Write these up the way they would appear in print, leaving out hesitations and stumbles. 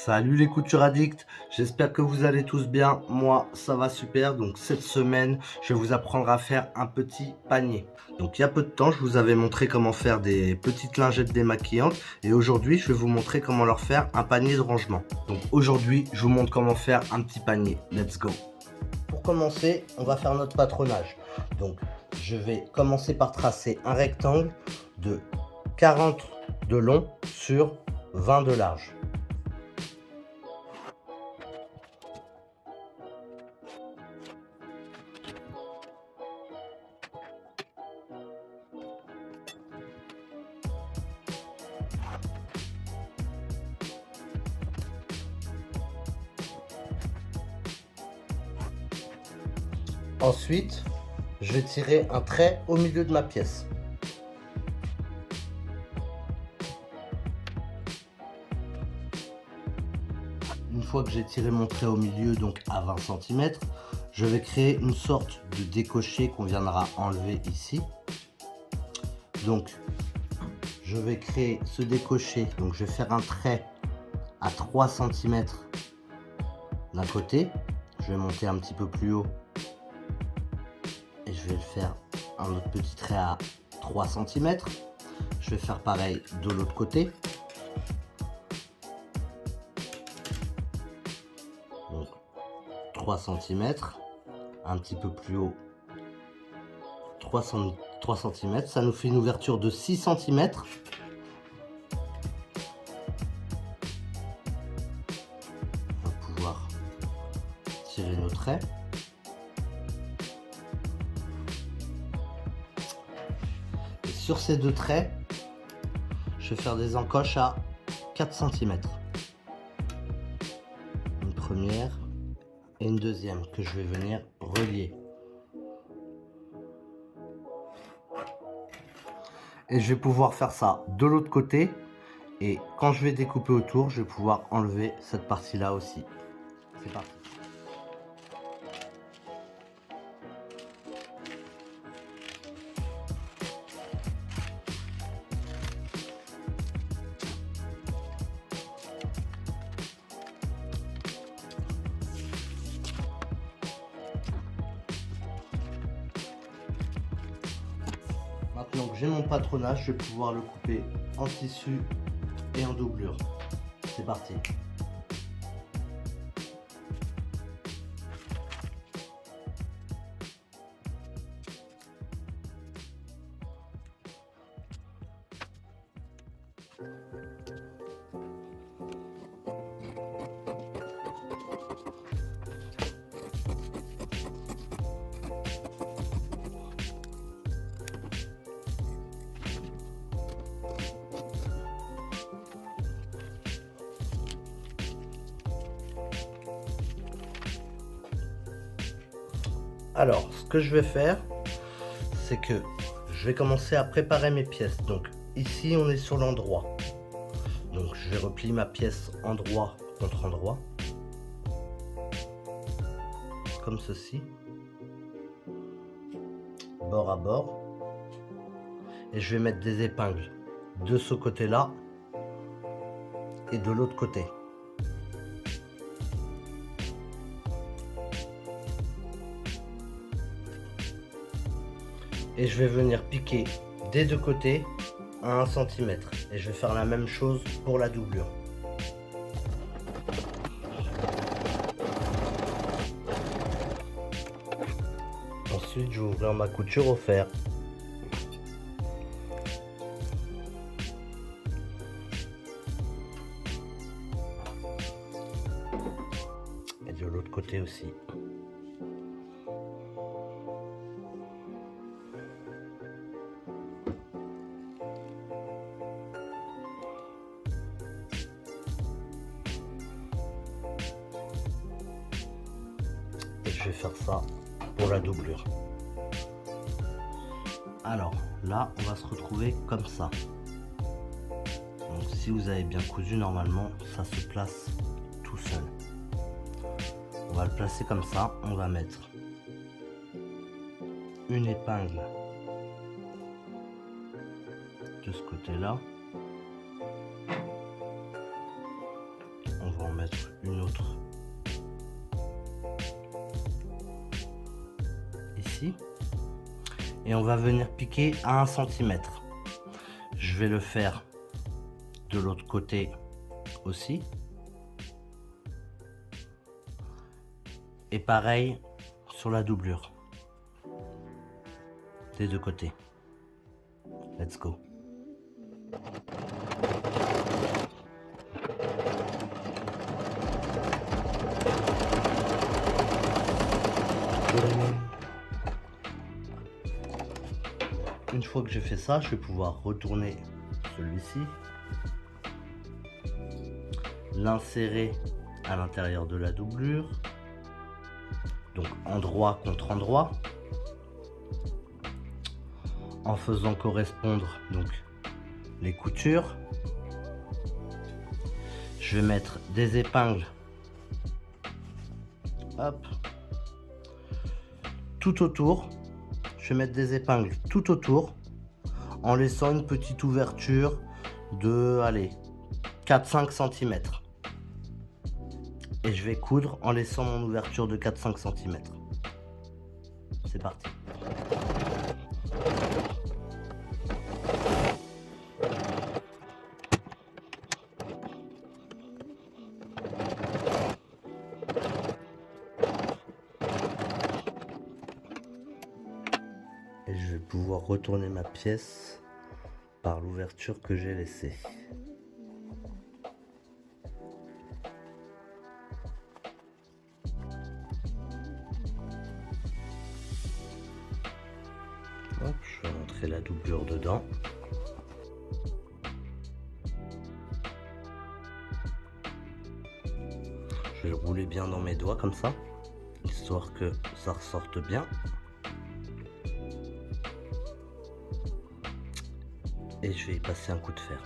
Salut les coutures addicts, j'espère que vous allez tous bien. Moi, ça va super. Donc cette semaine, je vais vous apprendre à faire un petit panier. Donc il y a peu de temps, je vous avais montré comment faire des petites lingettes démaquillantes et aujourd'hui, je vais vous montrer comment leur faire un panier de rangement. Donc aujourd'hui, je vous montre comment faire un petit panier. Let's go. Pour commencer, on va faire notre patronage. Donc je vais commencer par tracer un rectangle de 40 de long sur 20 de large. Ensuite, je vais tirer un trait au milieu de ma pièce. Une fois que j'ai tiré mon trait au milieu, donc à 20 cm, je vais créer une sorte de décoché qu'on viendra enlever ici. Donc, je vais créer ce décoché. Donc, je vais faire un trait à 3 cm d'un côté. Je vais monter un petit peu plus haut. Et je vais faire un autre petit trait à 3 cm. Je vais faire pareil de l'autre côté. Donc 3 cm, un petit peu plus haut, 3 cm, ça nous fait une ouverture de 6 cm. On va pouvoir tirer nos traits. Et sur ces deux traits, je vais faire des encoches à 4 cm. Une première et une deuxième que je vais venir relier. Et je vais pouvoir faire ça de l'autre côté. Et quand je vais découper autour, je vais pouvoir enlever cette partie-là aussi. C'est parti. Maintenant que j'ai mon patronage, je vais pouvoir le couper en tissu et en doublure. C'est parti. Alors, ce que je vais faire, c'est que je vais commencer à préparer mes pièces. Donc ici, on est sur l'endroit. Donc je vais replier ma pièce endroit contre endroit. Comme ceci. Bord à bord. Et je vais mettre des épingles de ce côté-là et de l'autre côté. Et je vais venir piquer des deux côtés à 1 cm. Et je vais faire la même chose pour la doublure. Ensuite, je vais ouvrir ma couture au fer. Et de l'autre côté aussi. Et je vais faire ça pour la doublure. Alors là, on va se retrouver comme ça. Donc si vous avez bien cousu, normalement, ça se place tout seul. On va le placer comme ça. On va mettre une épingle de ce côté-là. On va en mettre une autre ici. Et on va venir piquer à 1 cm. Je vais le faire de l'autre côté aussi. Et pareil sur la doublure. Des deux côtés. Let's go. Une fois que j'ai fait ça, je vais pouvoir retourner celui-ci, l'insérer à l'intérieur de la doublure, donc endroit contre endroit, en faisant correspondre donc les coutures. Je vais mettre des épingles, hop, tout autour. Je vais mettre des épingles tout autour en laissant une petite ouverture de, allez, 4-5 cm. Et je vais coudre en laissant mon ouverture de 4-5 cm. C'est parti. Et je vais pouvoir retourner ma pièce par l'ouverture que j'ai laissée. Hop, je vais rentrer la doublure dedans. Je vais le rouler bien dans mes doigts comme ça, histoire que ça ressorte bien. Et je vais y passer un coup de fer.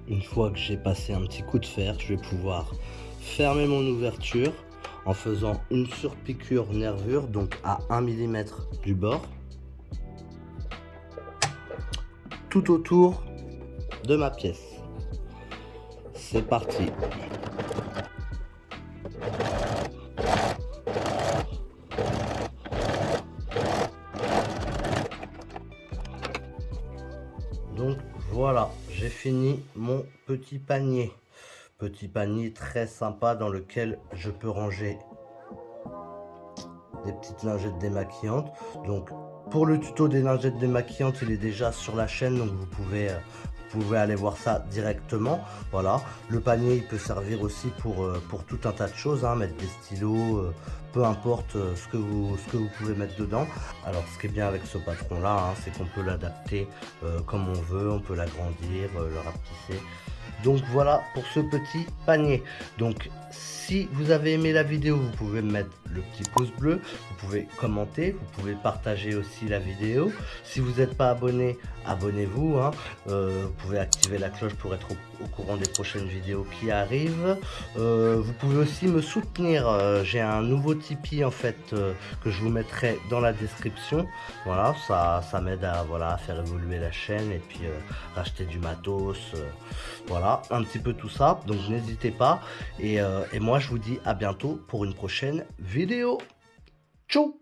Une fois que j'ai passé un petit coup de fer, je vais pouvoir fermer mon ouverture en faisant une surpiqûre nervure, donc à 1 mm du bord, tout autour de ma pièce. C'est parti. Donc voilà, j'ai fini mon petit panier. Petit panier très sympa dans lequel je peux ranger des petites lingettes démaquillantes. Donc pour le tuto des lingettes démaquillantes, il est déjà sur la chaîne, donc vous pouvez aller voir ça directement. Voilà, le panier il peut servir aussi pour tout un tas de choses, hein, mettre des stylos, peu importe ce que vous pouvez mettre dedans. Alors ce qui est bien avec ce patron là, hein, c'est qu'on peut l'adapter comme on veut, on peut l'agrandir, le rapetisser. Donc voilà pour ce petit panier. Donc si vous avez aimé la vidéo, vous pouvez me mettre le petit pouce bleu, vous pouvez commenter, vous pouvez partager aussi la vidéo. Si vous n'êtes pas abonné, abonnez-vous, hein. Vous pouvez activer la cloche pour être au courant des prochaines vidéos qui arrivent. Vous pouvez aussi me soutenir. J'ai un nouveau Tipeee en fait que je vous mettrai dans la description. Voilà, ça m'aide à, voilà, à faire évoluer la chaîne et puis racheter du matos. Voilà, un petit peu tout ça. Donc n'hésitez pas. Et moi je vous dis à bientôt pour une prochaine vidéo. Ciao!